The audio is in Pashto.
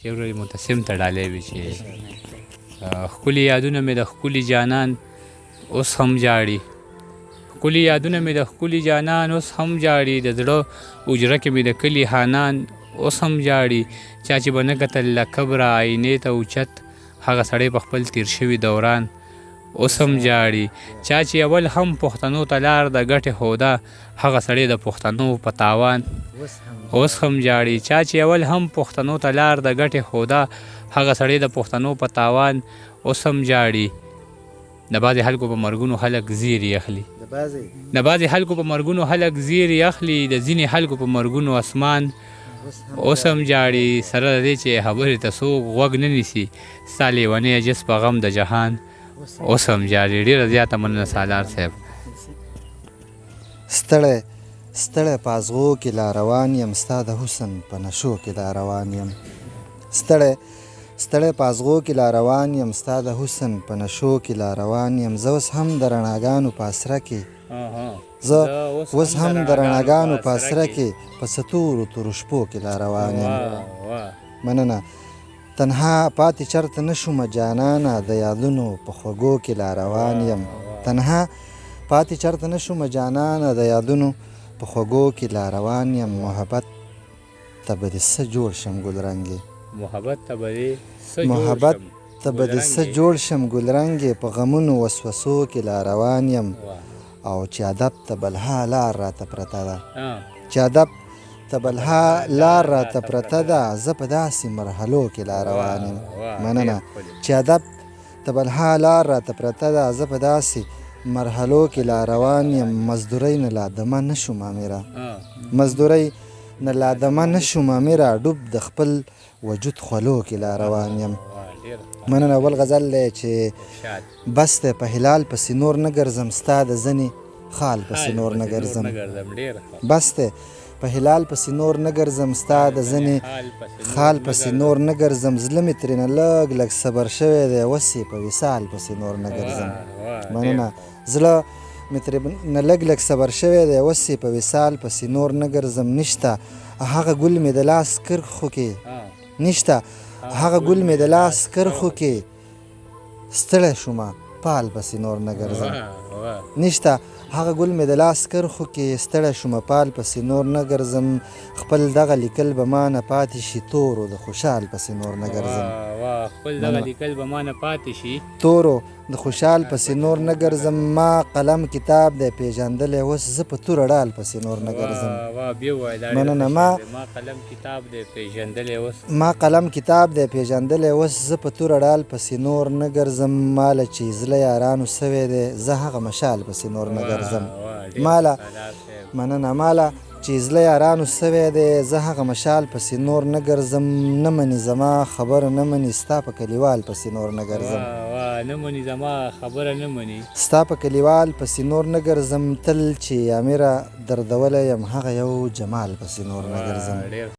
یو ورځ متسم ته ډالۍ وي چې ښکلي یادونه مې د ښکلي جانان اوس هم جاړي، ښکلي یادونه مې د ښکلي جانان اوس هم جاړي، د زړه حجره کې مې د کلي حانان اوس هم جاړي. چا چې به نه کتل له کبره آینې ته اوچت، هغه سړی په خپل تیر شوي دوران اوس هم جاړي. چا چې اول هم پښتنو ته لار د ګټې ښوده، هغه سړی د پښتنو په تاوان اوس هم جاړي. چا چې اول هم پښتنو ته لار د ګټې ښوده، هغه سړی د پښتنو په تاوان اوس هم جاړي. د بعضې خلکو په مرګونو خلک زیري اخلي، د بعضې خلکو په مرګونو خلک زیري اخلي، د ځینې خلکو په مرګونو اسمان اوس هم جاړي. سره د دې چې خبرې ته څوک غوږ نه نیسي، ستا لیونی جس په غم د جهان اوس هم جاړي. ډېره زیاته مننه سالار صاحب. ستړی ستړی په ازغو کې لا روان یم، ستا د حسن په نشو کې لا روان یم. ستړی ستړی په ازغو کې لا روان یم، ستا د حسن په نشو کې لا روان یم. زه اوس هم د رڼاګانو په اسره کې زه اوس هم د رڼاګانو په اسره کې په ستورو تورو شپو کې لا روان یم. مننه. تنها پاتې چرته نه شومه جانانه، د یادونو په خوږو کې لا روان یم. تنها پاتې چرته نه شومه جانانه، د یادونو په خوږو کې لا روان یم. محبت ته به دې څه جوړ شم ګلرنګې، محبت ته به دې څه جوړ شم ګلرنګې، په غمونو وسوسو کې لا روان یم. او چې ادب ته بلها لار راته پرته ده، چې ادب ته بلها لار راته پرته ده، زه په داسې مرحلو کې لا روان یم. مننه. چې ادب ته بلها لار راته پرته ده، زه په داسې مرحلو کې لا روان یم. مزدورۍ نه لا دمه نه شوم امیره، مزدورۍ نه لا دمه نه شوم امیره، ډوب د خپل وجود خولو کې لا روان یم. مننه. اول غزل دی چې بس دی په هلال پسې نور نه ګرځم، ستا د ځنې خال پسې نور نه ګرځم. بس دی په هلال پسې نور نه ګرځم، ستا د ځنې خال پسې نور نه ګرځم. زړه مې ترېنه لږ لږ صبر شوی دی، اوس یې په وصال پسې نور نه ګرځم. مننه. زړه مې ترېنه لږ لږ صبر شوی دی، اوس یې په وصال پسې نور نه ګرځم. نشته هغه ګل مې د لاس کرښو کې، نشته هغه ګل مې د لاس کرښو کې، ستړی شومه پال پسې نور نه ګرځم. نشته هغه ګل مې د لاس کرښو کې، ستړی شومه پال پسې نور نه ګرځم. خپل دغه لیکل به ما نه پاتې شي، تورو د خوشحال پسې نور نه ګرځم. خپل دغه لیکل به ما نه پاتې شي، تورو د خوشحال پسې نور نه ګرځم. ما قلم کتاب دی پیژندلی، اوس زه په توره ډال پسې نور نه ګرځم. مننه. ما قلم کتاب دی پیژندلی، اوس زه په توره ډال پسې نور نه ګرځم. ماله چې زړه یارانو سوی دی، زه هغه مشال پسې نور نه ګرځم. مننه. ماله چې زړه یارانو سوی دی، زه هغه مشال پسې نور نه ګرځم. نه مني زما خبره نه مني، ستا په کلیوال پسې نور نه ګرځم. نه مني زما خبره نه مني، ستا په کلیوال پسې نور نه ګرځم. تل چې امیره دردولی یم، هغه یو جمال پسې نور نه ګرځم.